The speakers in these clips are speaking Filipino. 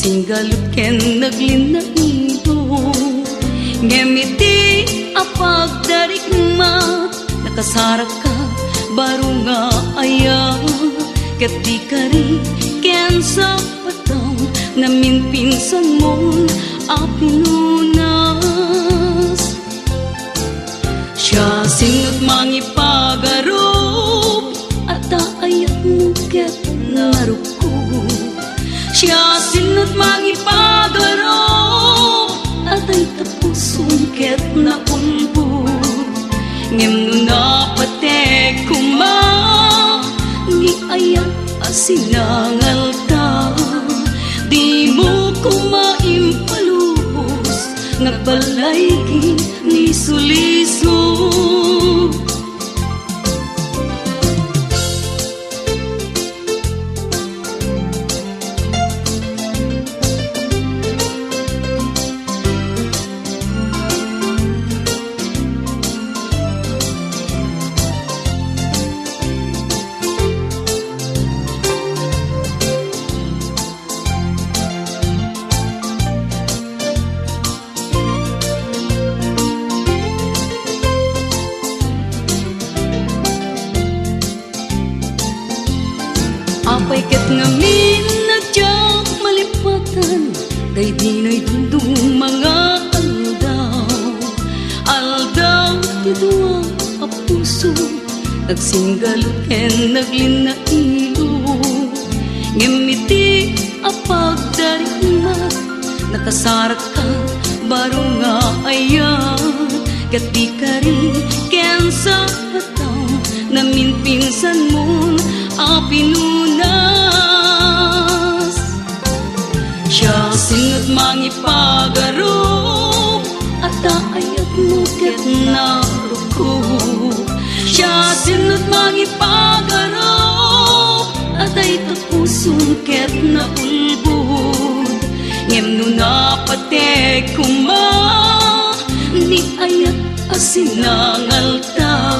Nagsingalot ken naglinailo, ngemiti apagdarik ma, nakasarak ka baro nga aya, ket di kari ken sa patang namin pinsan mo apinunas. Siya sinot mangipagarop at aayat mo ket naruko. Siya sinot mangipagarop at ay tapusong ket naunbo. Ngem no napatek kuma ni ayat asinangal ta. Di mo kumaimpalubos nagbalay ki ni suliso. Apay ket ngamin nadyak malipatan, kay di na'y dundong mga aldaw. Aldaw ti duwa a puso, nagsinggalot ken naglinailo. Ngemiti apagdarima, nakasarak ka baro nga ayan, ket di kari ken sa pataw namin pinsan mo apinunas. Siya sinot mangipagarop at aayat mo ket naruko. Siya sinot mangipagarop at ay tapusong ket naulbod. Ngem no napatek kuma ni ayat asinangal ta.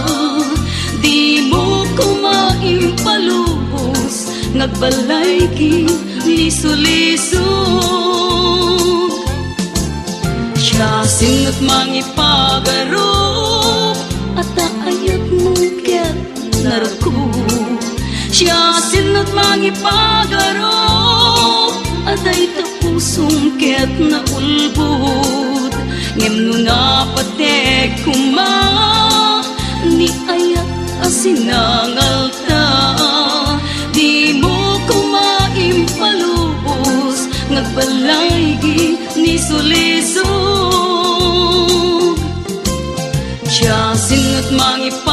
Di mo kumaimpalubos nagbalay ki liso-liso. Siya sinot mangipagarop at aayat mo ket naruko. Siya sinot mangipagarop at ay tapusong ket naulbod. Ngem no napatek kuma ni ayat asinangal ta. Di mo kumaimpalubos nagbalay ni sulisog. Siya sinot mangipagarop